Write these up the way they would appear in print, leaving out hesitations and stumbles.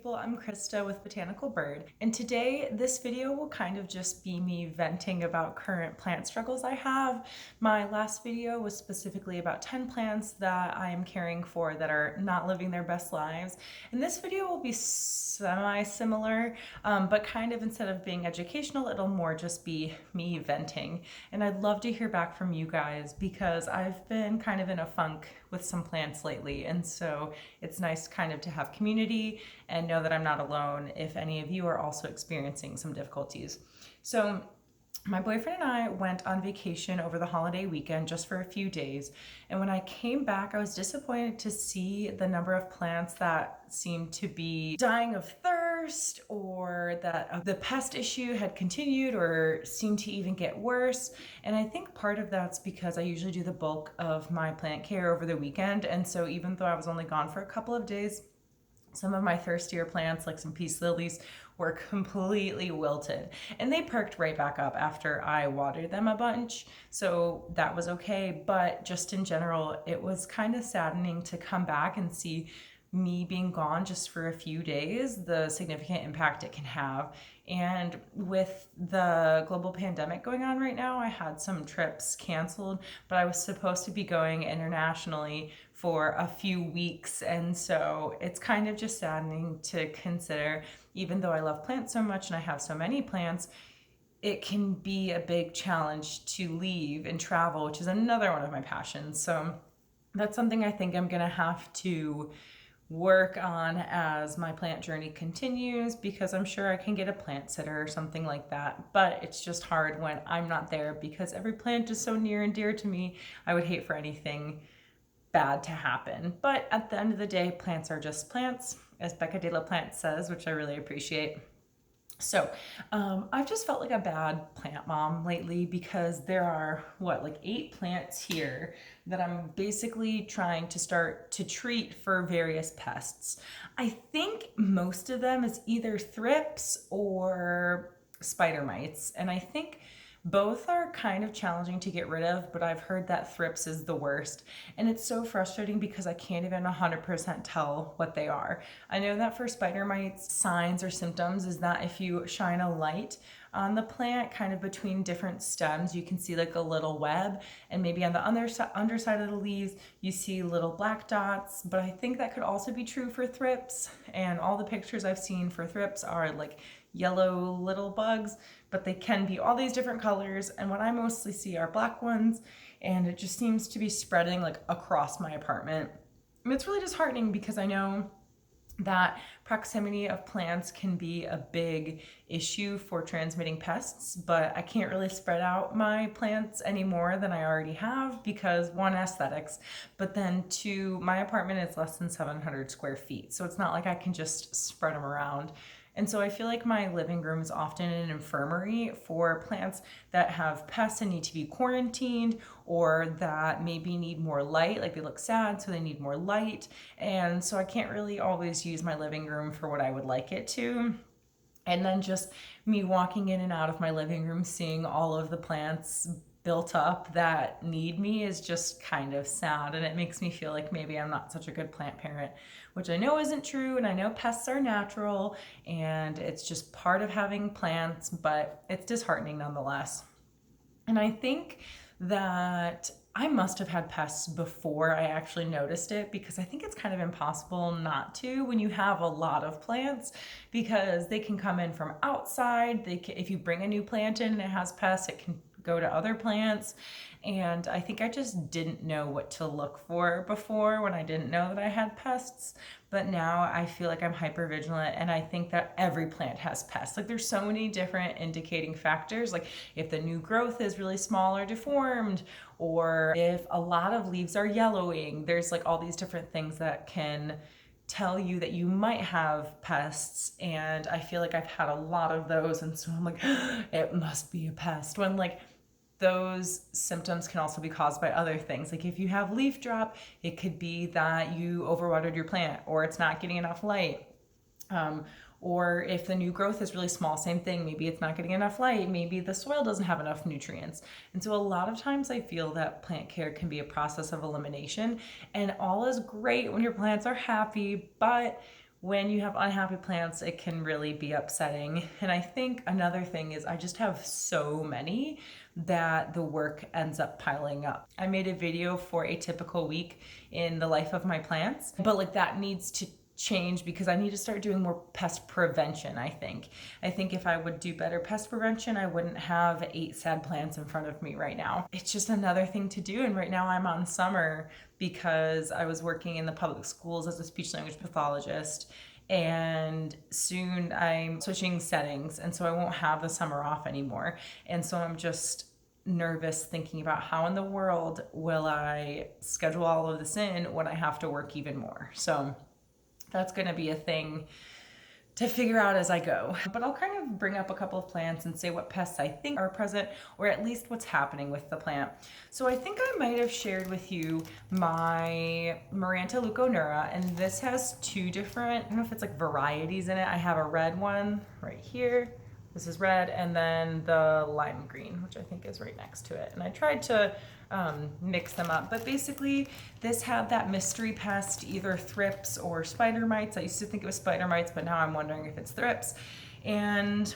people, I'm Krista with Botanical Bird, and today this video will kind of just be me venting about current plant struggles I have. My last video was specifically about 10 plants that I am caring for that are not living their best lives, and this video will be semi-similar, but kind of instead of being educational, it'll more just be me venting. And I'd love to hear back from you guys because I've been kind of in a funk with some plants lately, and so it's nice kind of to have community and know that I'm not alone if any of you are also experiencing some difficulties. So my boyfriend and I went on vacation over the holiday weekend just for a few days, and when I came back I was disappointed to see the number of plants that seemed to be dying of thirst, or that the pest issue had continued or seemed to even get worse. And I think part of that's because I usually do the bulk of my plant care over the weekend, and so even though I was only gone for a couple of days, some of my thirstier plants, like some peace lilies, were completely wilted, and they perked right back up after I watered them a bunch, so that was okay. But just in general, it was kind of saddening to come back and see me being gone just for a few days, the significant impact it can have. And with the global pandemic going on right now, I had some trips canceled, but I was supposed to be going internationally for a few weeks, and so it's kind of just saddening to consider. Even though I love plants so much and I have so many plants, it can be a big challenge to leave and travel, which is another one of my passions. So that's something I think I'm gonna have to work on as my plant journey continues, because I'm sure I can get a plant sitter or something like that, but it's just hard when I'm not there because every plant is so near and dear to me. I would hate for anything bad to happen, but at the end of the day, plants are just plants, as Becca de la Plante says, which I really appreciate. So I've just felt like a bad plant mom lately because there are, like 8 plants here that I'm basically trying to start to treat for various pests. I think most of them is either thrips or spider mites, and I think both are kind of challenging to get rid of, but I've heard that thrips is the worst. And it's so frustrating because I can't even 100% tell what they are. I know that for spider mites, signs or symptoms is that if you shine a light on the plant kind of between different stems, you can see like a little web, and maybe on the underside of the leaves you see little black dots. But I think that could also be true for thrips, and all the pictures I've seen for thrips are like yellow little bugs, but they can be all these different colors, and what I mostly see are black ones, and it just seems to be spreading like across my apartment. And it's really disheartening because I know that proximity of plants can be a big issue for transmitting pests, but I can't really spread out my plants any more than I already have because, one, aesthetics, but then two, my apartment is less than 700 square feet, so it's not like I can just spread them around. And so I feel like my living room is often an infirmary for plants that have pests and need to be quarantined, or that maybe need more light, like they look sad, so they need more light. And so I can't really always use my living room for what I would like it to. And then just me walking in and out of my living room, seeing all of the plants built up that need me is just kind of sad, and it makes me feel like maybe I'm not such a good plant parent, which I know isn't true, and I know pests are natural and it's just part of having plants, but it's disheartening nonetheless. And I think that I must have had pests before I actually noticed it, because I think it's kind of impossible not to when you have a lot of plants, because they can come in from outside. If you bring a new plant in and it has pests, it can go to other plants. And I think I just didn't know what to look for before when I didn't know that I had pests. But now I feel like I'm hyper vigilant, and I think that every plant has pests. Like, there's so many different indicating factors, like if the new growth is really small or deformed, or if a lot of leaves are yellowing. There's like all these different things that can tell you that you might have pests, and I feel like I've had a lot of those, and so I'm like, it must be a pest, when like those symptoms can also be caused by other things. Like if you have leaf drop, it could be that you overwatered your plant, or it's not getting enough light. Or if the new growth is really small, same thing. Maybe it's not getting enough light. Maybe the soil doesn't have enough nutrients. And so a lot of times I feel that plant care can be a process of elimination, and all is great when your plants are happy, but when you have unhappy plants, it can really be upsetting. And I think another thing is I just have so many that the work ends up piling up. I made a video for a typical week in the life of my plants, but like that needs to change because I need to start doing more pest prevention. I think if I would do better pest prevention, I wouldn't have 8 sad plants in front of me right now. It's just another thing to do. And right now I'm on summer because I was working in the public schools as a speech language pathologist, and soon I'm switching settings, and so I won't have the summer off anymore. And so I'm just nervous thinking about how in the world will I schedule all of this in when I have to work even more. So that's going to be a thing to figure out as I go. But I'll kind of bring up a couple of plants and say what pests I think are present, or at least what's happening with the plant. So I think I might have shared with you my Maranta leuconura, and this has 2 different, I don't know if it's like varieties in it. I have a red one right here. This is red, and then the lime green, which I think is right next to it. And I tried to mix them up, but basically this had that mystery pest, either thrips or spider mites. I used to think it was spider mites, but now I'm wondering if it's thrips. And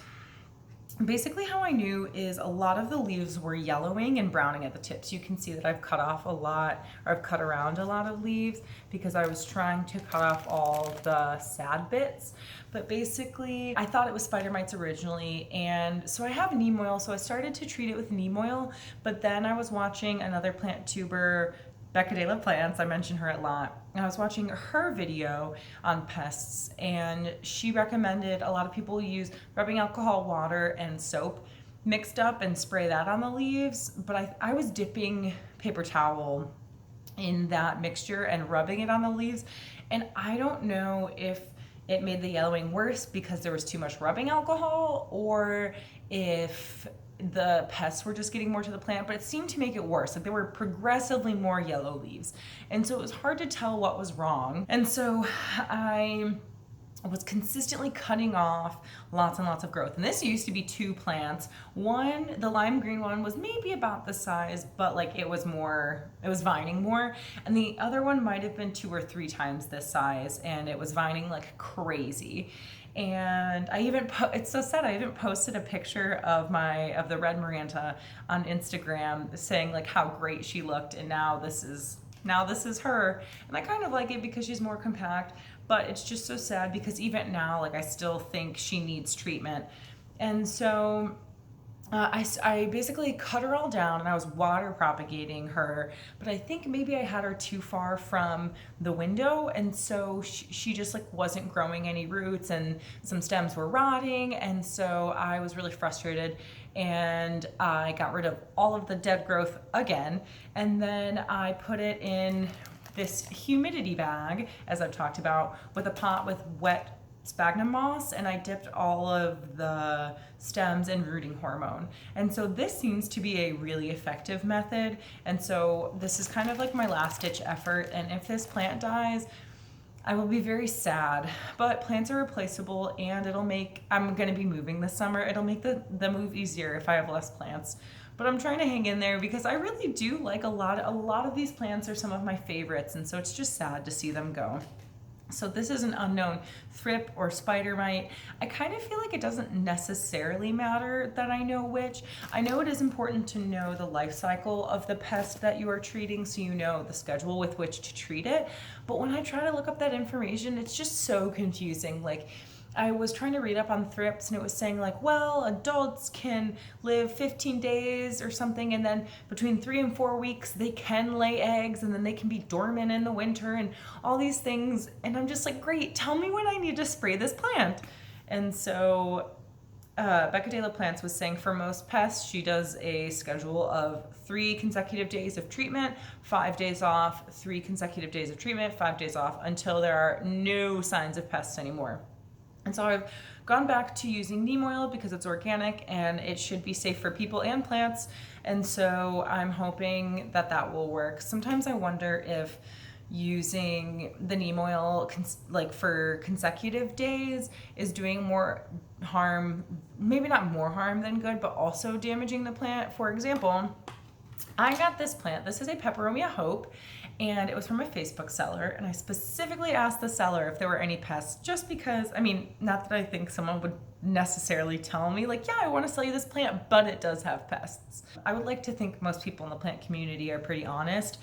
basically how I knew is a lot of the leaves were yellowing and browning at the tips. You can see that I've cut off a lot, or I've cut around a lot of leaves because I was trying to cut off all the sad bits. But basically I thought it was spider mites originally, and so I have neem oil, so I started to treat it with neem oil. But then I was watching another plant tuber, Becca de la Plants, I mention her a lot, and I was watching her video on pests, and she recommended a lot of people use rubbing alcohol, water, and soap mixed up and spray that on the leaves. But I was dipping paper towel in that mixture and rubbing it on the leaves, and I don't know if it made the yellowing worse because there was too much rubbing alcohol, or if the pests were just getting more to the plant, but it seemed to make it worse. Like there were progressively more yellow leaves. And so it was hard to tell what was wrong. And so I was consistently cutting off lots and lots of growth. And this used to be 2 plants. One, the lime green one, was maybe about the size, but like it was vining more. And the other one might have been 2 or 3 times this size, and it was vining like crazy. And I even it's so sad, I even posted a picture of the red Maranta on Instagram saying like how great she looked, and now this is her. And I kind of like it because she's more compact, but it's just so sad because even now, like I still think she needs treatment. And so I basically cut her all down, and I was water propagating her, but I think maybe I had her too far from the window, and so she just like wasn't growing any roots, and some stems were rotting. And so I was really frustrated, and I got rid of all of the dead growth again, and then I put it in this humidity bag, as I've talked about, with a pot with wet sphagnum moss, and I dipped all of the stems in rooting hormone. And so this seems to be a really effective method. And so this is kind of like my last ditch effort. And if this plant dies, I will be very sad, but plants are replaceable, and I'm going to be moving this summer. It'll make the move easier if I have less plants. But I'm trying to hang in there because I really do like a lot of these plants are some of my favorites. And so it's just sad to see them go. So this is an unknown thrip or spider mite. I kind of feel like it doesn't necessarily matter that I know which. I know it is important to know the life cycle of the pest that you are treating, so you know the schedule with which to treat it. But when I try to look up that information, it's just so confusing. Like, I was trying to read up on thrips, and it was saying like, well, adults can live 15 days or something, and then between 3 and 4 weeks they can lay eggs, and then they can be dormant in the winter, and all these things. And I'm just like, great, tell me when I need to spray this plant. And so Becca de la Plants was saying for most pests, she does a schedule of 3 consecutive days of treatment, 5 days off, 3 consecutive days of treatment, 5 days off, until there are no signs of pests anymore. And so I've gone back to using neem oil because it's organic and it should be safe for people and plants. And so I'm hoping that that will work. Sometimes I wonder if using the neem oil like for consecutive days is doing more harm, maybe not more harm than good, but also damaging the plant. For example, I got this plant. This is a Peperomia Hope, and it was from a Facebook seller, and I specifically asked the seller if there were any pests, just because, I mean, not that I think someone would necessarily tell me like, yeah, I want to sell you this plant, but it does have pests. I would like to think most people in the plant community are pretty honest,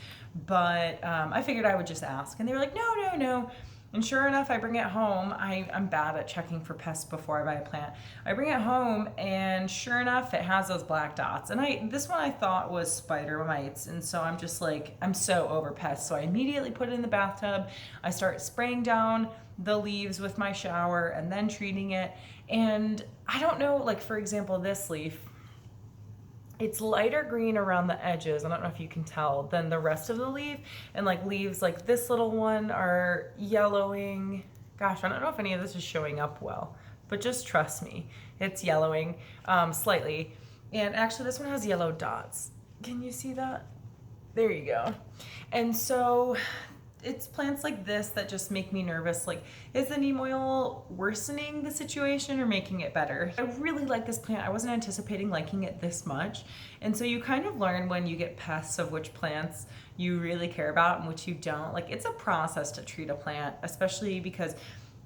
but I figured I would just ask, and they were like, no. And sure enough, I bring it home. I'm bad at checking for pests before I buy a plant. I bring it home, and sure enough, it has those black dots. And this one I thought was spider mites, and so I'm just like, I'm so over pests. So I immediately put it in the bathtub. I start spraying down the leaves with my shower and then treating it. And I don't know, like for example, this leaf, it's lighter green around the edges, I don't know if you can tell, than the rest of the leaf. And like leaves like this little one are yellowing. Gosh, I don't know if any of this is showing up well, but just trust me, it's yellowing slightly. And actually this one has yellow dots. Can you see that? There you go. And so it's plants like this that just make me nervous. Like, is the neem oil worsening the situation or making it better? I really like this plant. I wasn't anticipating liking it this much. And so you kind of learn when you get pests of which plants you really care about and which you don't. Like, it's a process to treat a plant, especially because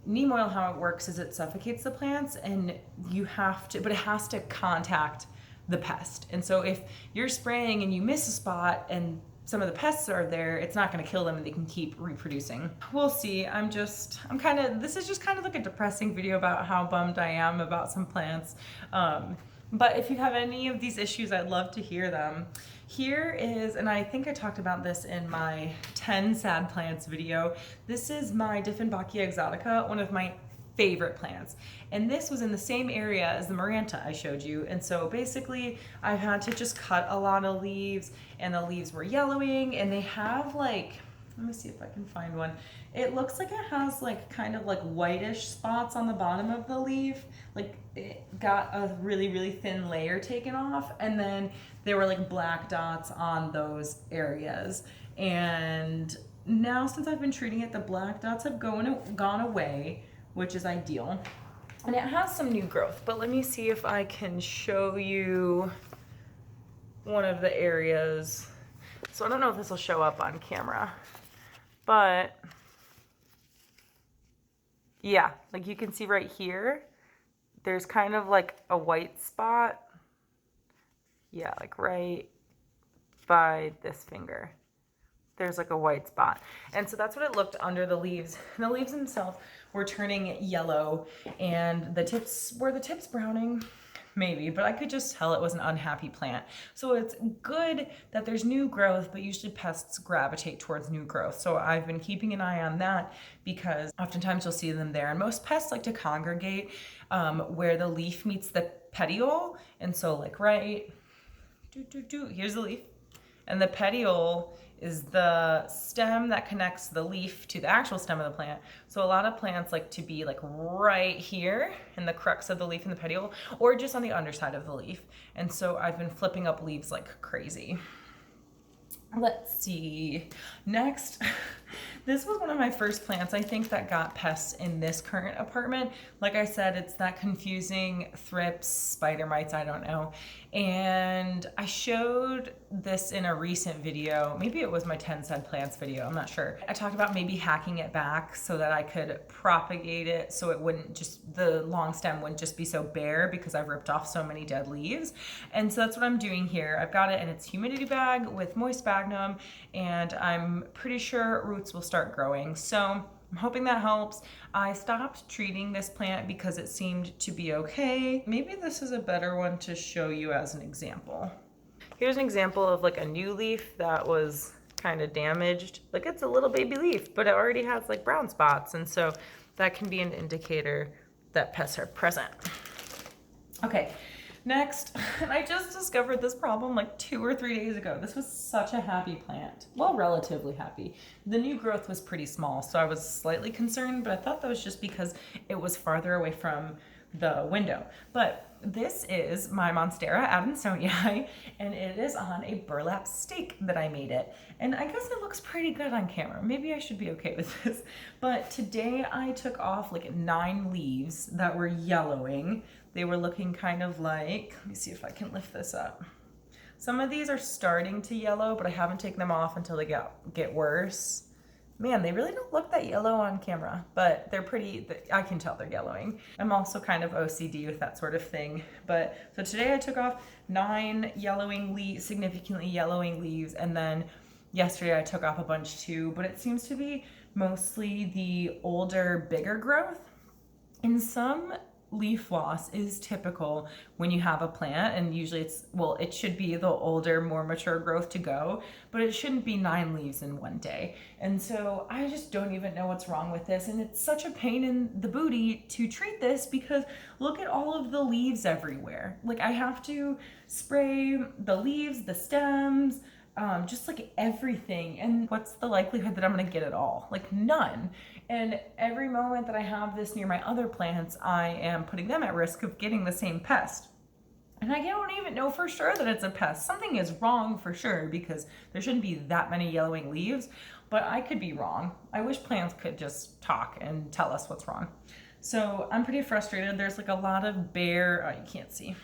neem oil, how it works is it suffocates the plants, and you have to, but it has to contact the pest. And so if you're spraying and you miss a spot and some of the pests are there, it's not going to kill them and they can keep reproducing. We'll see. This is just kind of like a depressing video about how bummed I am about some plants. But if you have any of these issues, I'd love to hear them. Here is, and I think I talked about this in my 10 sad plants video. This is my Dieffenbachia exotica, one of my favorite plants. And this was in the same area as the Maranta I showed you. And so basically I had to just cut a lot of leaves, and the leaves were yellowing, and they have like, let me see if I can find one. It looks like it has like kind of like whitish spots on the bottom of the leaf. Like it got a really, really thin layer taken off, and then there were like black dots on those areas. And now since I've been treating it, the black dots have gone away, which is ideal. And it has some new growth, but let me see if I can show you one of the areas. So I don't know if this will show up on camera, but yeah, like you can see right here, there's kind of like a white spot. Yeah, like right by this finger. There's like a white spot. And so that's what it looked under the leaves. And the leaves themselves were turning yellow, and the tips browning? Maybe, but I could just tell it was an unhappy plant. So it's good that there's new growth, but usually pests gravitate towards new growth. So I've been keeping an eye on that, because oftentimes you'll see them there. And most pests like to congregate where the leaf meets the petiole. And so like here's the leaf, and the petiole is the stem that connects the leaf to the actual stem of the plant. So a lot of plants like to be like right here in the crux of the leaf in the petiole, or just on the underside of the leaf. And so I've been flipping up leaves like crazy. Let's see. Next, this was one of my first plants, I think, that got pests in this current apartment. Like I said, it's that confusing thrips, spider mites, I don't know. And I showed this in a recent video. Maybe it was my 10 sad plants video, I'm not sure. I talked about maybe hacking it back so that I could propagate it so it wouldn't just, the long stem wouldn't just be so bare because I've ripped off so many dead leaves. And so that's what I'm doing here. I've got it in its humidity bag with moist sphagnum, and I'm pretty sure roots will start growing. So I'm hoping that helps. I stopped treating this plant because it seemed to be okay. Maybe this is a better one to show you as an example. Here's an example of like a new leaf that was kind of damaged. Like it's a little baby leaf, but it already has like brown spots. And so that can be an indicator that pests are present. Okay. Next, and I just discovered this problem like 2 or 3 days ago. This was such a happy plant. Well, relatively happy. The new growth was pretty small, so I was slightly concerned, but I thought that was just because it was farther away from the window. But this is my Monstera Adansonii, and it is on a burlap stake that I made it. And I guess it looks pretty good on camera. Maybe I should be okay with this. But today I took off like 9 leaves that were yellowing. They were looking kind of like, let me see if I can lift this up, Some of these are starting to yellow, but I haven't taken them off until they get worse. Man, they really don't look that yellow on camera, but they're pretty, I can tell they're yellowing. I'm also kind of OCD with that sort of thing. But so today I took off 9 significantly yellowing leaves, and then yesterday I took off a bunch too, but it seems to be mostly the older, bigger growth. And some leaf loss is typical when you have a plant, and usually it should be the older, more mature growth to go, but it shouldn't be 9 leaves in one day. And so I just don't even know what's wrong with this, and it's such a pain in the booty to treat this because look at all of the leaves everywhere. Like, I have to spray the leaves, the stems, just like everything. And what's the likelihood that I'm gonna get it all? Like, none. And every moment that I have this near my other plants, I am putting them at risk of getting the same pest. And I don't even know for sure that it's a pest. Something is wrong for sure because there shouldn't be that many yellowing leaves, but I could be wrong. I wish plants could just talk and tell us what's wrong. So I'm pretty frustrated. There's like a lot of bare, you can't see.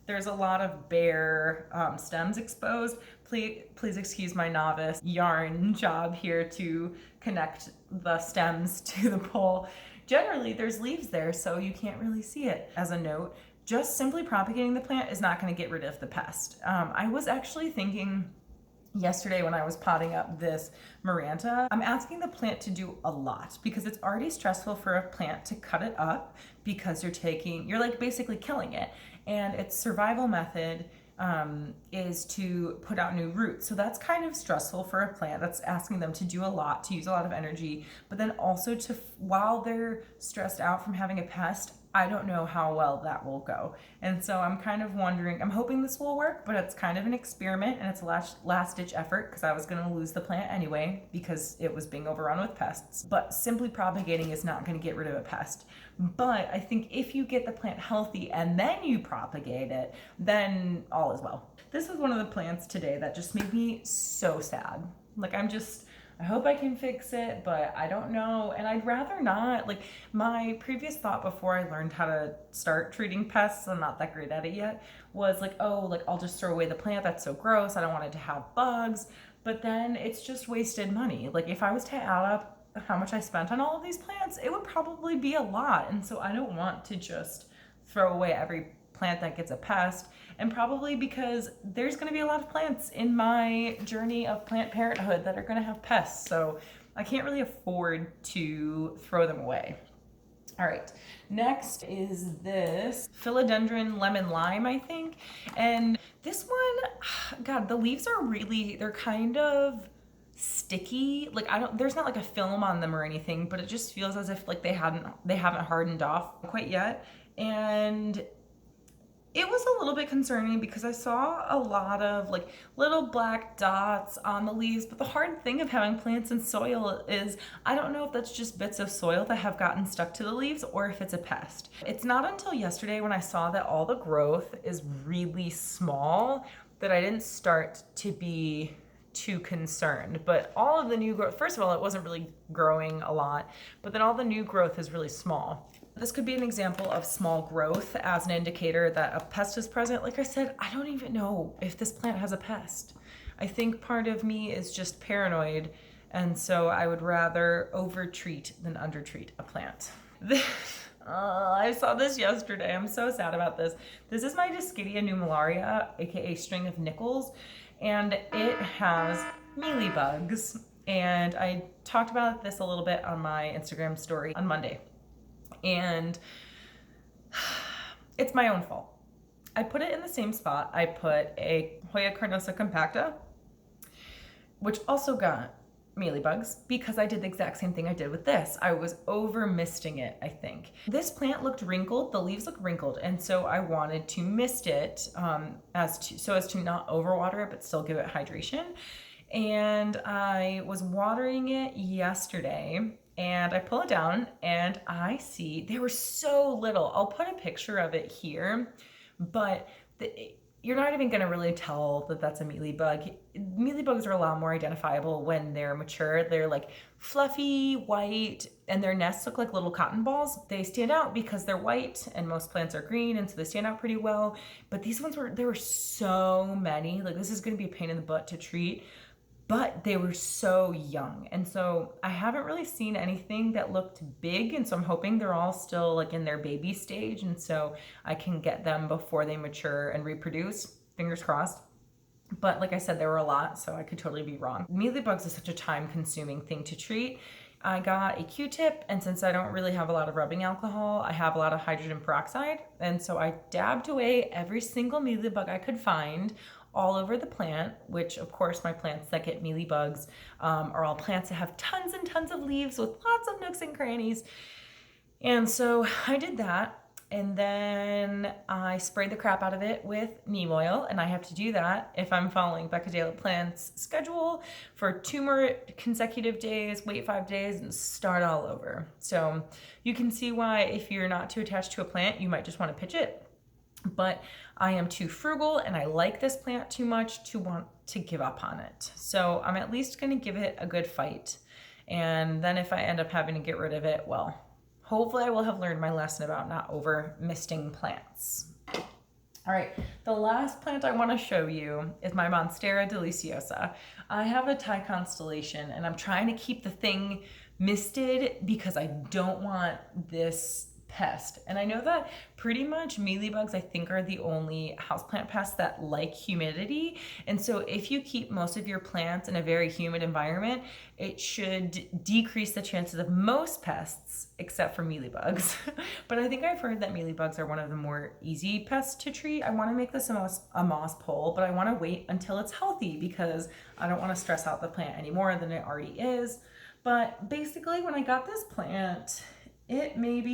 There's a lot of bare stems exposed. Please excuse my novice yarn job here to connect the stems to the pole. Generally, there's leaves there, so you can't really see it. As a note, just simply propagating the plant is not going to get rid of the pest. I was actually thinking yesterday when I was potting up this Maranta, I'm asking the plant to do a lot because it's already stressful for a plant to cut it up because you're like basically killing it. And its survival method is to put out new roots. So that's kind of stressful for a plant. That's asking them to do a lot, to use a lot of energy, but then also while they're stressed out from having a pest, I don't know how well that will go. And so I'm kind of wondering, I'm hoping this will work, but it's kind of an experiment and it's a last ditch effort because I was gonna lose the plant anyway because it was being overrun with pests. But simply propagating is not gonna get rid of a pest. But I think if you get the plant healthy and then you propagate it, then all is well. This is one of the plants today that just made me so sad. Like, I hope I can fix it, but I don't know. And I'd rather not. Like, my previous thought before I learned how to start treating pests, I'm not that great at it yet, was like, oh, like I'll just throw away the plant. That's so gross. I don't want it to have bugs. But then it's just wasted money. Like, if I was to add up how much I spent on all of these plants, it would probably be a lot. And so I don't want to just throw away every plant that gets a pest, and probably because there's going to be a lot of plants in my journey of plant parenthood that are going to have pests, so I can't really afford to throw them away. All right, next is this Philodendron lemon lime, I think, and this one, God, the leaves are they're kind of sticky. Like, there's not like a film on them or anything, but it just feels as if like they haven't hardened off quite yet. And it was a little bit concerning because I saw a lot of like little black dots on the leaves, but the hard thing of having plants in soil is I don't know if that's just bits of soil that have gotten stuck to the leaves or if it's a pest. It's not until yesterday when I saw that all the growth is really small that I didn't start to be too concerned. But all of the new growth, first of all, it wasn't really growing a lot, but then all the new growth is really small. This could be an example of small growth as an indicator that a pest is present. Like I said, I don't even know if this plant has a pest. I think part of me is just paranoid, and so I would rather overtreat than undertreat a plant. I saw this yesterday. I'm so sad about this. This is my Gideon nummularia, aka string of nickels, and it has mealybugs. And I talked about this a little bit on my Instagram story on Monday. And it's my own fault. I put it in the same spot. I put a Hoya carnosa compacta, which also got mealybugs because I did the exact same thing I did with this. I was over misting it, I think. This plant looked wrinkled, the leaves look wrinkled, and so I wanted to mist it so as to not overwater it but still give it hydration. And I was watering it yesterday, and I pull it down and I see there were so little. I'll put a picture of it here, but you're not even gonna really tell that that's a mealybug. Mealybugs are a lot more identifiable when they're mature. They're like fluffy, white, and their nests look like little cotton balls. They stand out because they're white and most plants are green, and so they stand out pretty well. But these ones there were so many. Like, this is gonna be a pain in the butt to treat, but they were so young. And so I haven't really seen anything that looked big. And so I'm hoping they're all still like in their baby stage. And so I can get them before they mature and reproduce, fingers crossed. But like I said, there were a lot, so I could totally be wrong. Mealybugs is such a time consuming thing to treat. I got a Q-tip, and since I don't really have a lot of rubbing alcohol, I have a lot of hydrogen peroxide. And so I dabbed away every single mealybug I could find all over the plant, which of course my plants that get mealybugs are all plants that have tons and tons of leaves with lots of nooks and crannies. And so I did that. And then I sprayed the crap out of it with neem oil, and I have to do that if I'm following Becca De La Plante's schedule for 2 more consecutive days, wait 5 days, and start all over. So you can see why if you're not too attached to a plant, you might just want to pitch it. But I am too frugal and I like this plant too much to want to give up on it. So I'm at least going to give it a good fight. And then if I end up having to get rid of it, well, hopefully I will have learned my lesson about not over misting plants. All right, the last plant I want to show you is my Monstera deliciosa. I have a Thai constellation and I'm trying to keep the thing misted because I don't want this pest. And I know that pretty much mealybugs, I think, are the only houseplant pests that like humidity. And so if you keep most of your plants in a very humid environment, it should decrease the chances of most pests, except for mealybugs. But I think I've heard that mealybugs are one of the more easy pests to treat. I want to make this a moss pole, but I want to wait until it's healthy because I don't want to stress out the plant any more than it already is. But basically, when I got this plant, it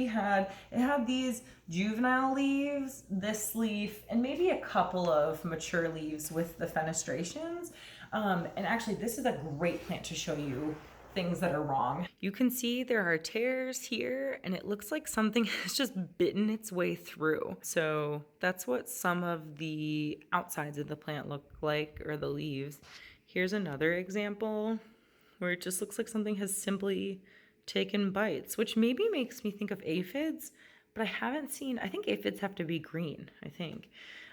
had these juvenile leaves, this leaf, and maybe a couple of mature leaves with the fenestrations. And actually, this is a great plant to show you things that are wrong. You can see there are tears here, and it looks like something has just bitten its way through. So that's what some of the outsides of the plant look like, or the leaves. Here's another example where it just looks like something has simply taken bites, which maybe makes me think of aphids, but I haven't seen, I think aphids have to be green, I think.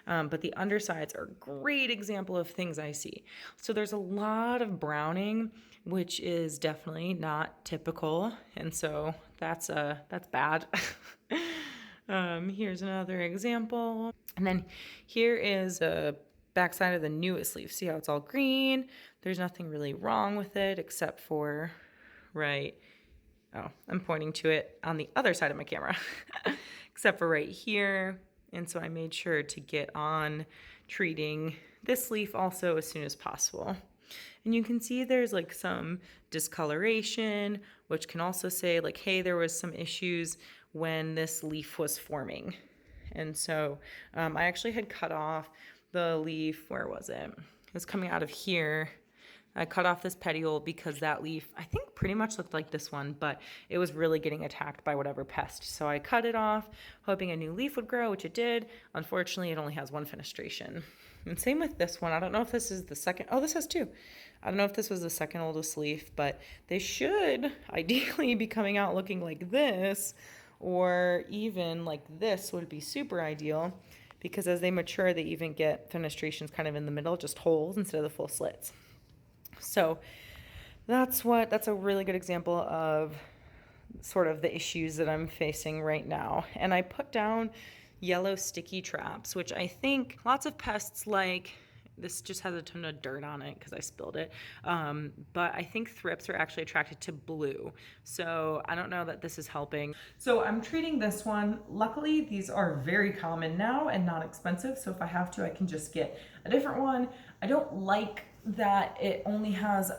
But the undersides are a great example of things I see. So there's a lot of browning, which is definitely not typical. And so that's bad. Here's another example. And then here is a backside of the newest leaf. See how it's all green? There's nothing really wrong with it except for, right, oh, I'm pointing to it on the other side of my camera, except for right here. And so I made sure to get on treating this leaf also as soon as possible. And you can see there's like some discoloration, which can also say like, hey, there was some issues when this leaf was forming. And so I actually had cut off the leaf, where was it? It was coming out of here. I cut off this petiole because that leaf, I think, pretty much looked like this one, but it was really getting attacked by whatever pest. So I cut it off, hoping a new leaf would grow, which it did. Unfortunately, it only has 1 fenestration. And same with this one. I don't know if this is the second. Oh, this has 2. I don't know if this was the second oldest leaf, but they should ideally be coming out looking like this, or even like this would be super ideal, because as they mature, they even get fenestrations kind of in the middle, just holes instead of the full slits. So that's a really good example of sort of the issues that I'm facing right now. And I put down yellow sticky traps, which I think lots of pests like. This just has a ton of dirt on it because I spilled it. But I think thrips are actually attracted to blue. So I don't know that this is helping. So I'm treating this one. Luckily, these are very common now and not expensive. So if I have to, I can just get a different one. I don't like that it only has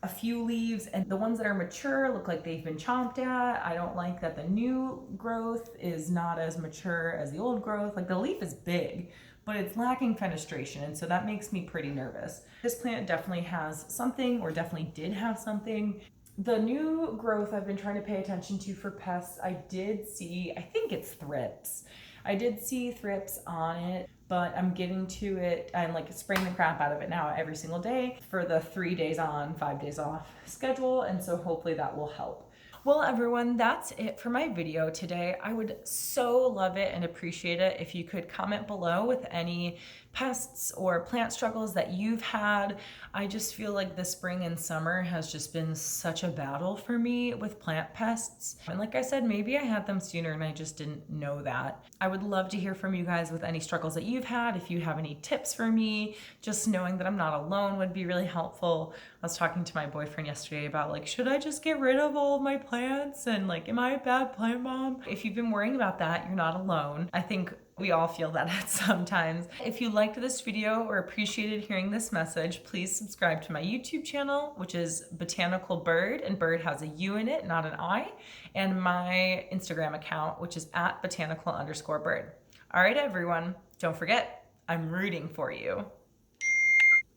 a few leaves, and the ones that are mature look like they've been chomped at. I don't like that the new growth is not as mature as the old growth. Like, the leaf is big, but it's lacking fenestration, and so that makes me pretty nervous. This plant definitely has something, or definitely did have something. The new growth I've been trying to pay attention to for pests, I did see, I think it's thrips. I did see thrips on it, but I'm getting to it. I'm like spraying the crap out of it now every single day for the 3 days on, 5 days off schedule. And so hopefully that will help. Well, everyone, that's it for my video today. I would so love it and appreciate it if you could comment below with any pests or plant struggles that you've had. I just feel like the spring and summer has just been such a battle for me with plant pests. And like I said, maybe I had them sooner and I just didn't know that. I would love to hear from you guys with any struggles that you've had. If you have any tips for me, just knowing that I'm not alone would be really helpful. I was talking to my boyfriend yesterday about like, should I just get rid of all of my plants? And like, am I a bad plant mom? If you've been worrying about that, you're not alone. I think we all feel that at some times. If you liked this video or appreciated hearing this message, please subscribe to my YouTube channel, which is Botanical Bird, and bird has a U in it, not an I, and my Instagram account, which is at botanical_bird. All right, everyone, don't forget, I'm rooting for you.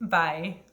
Bye.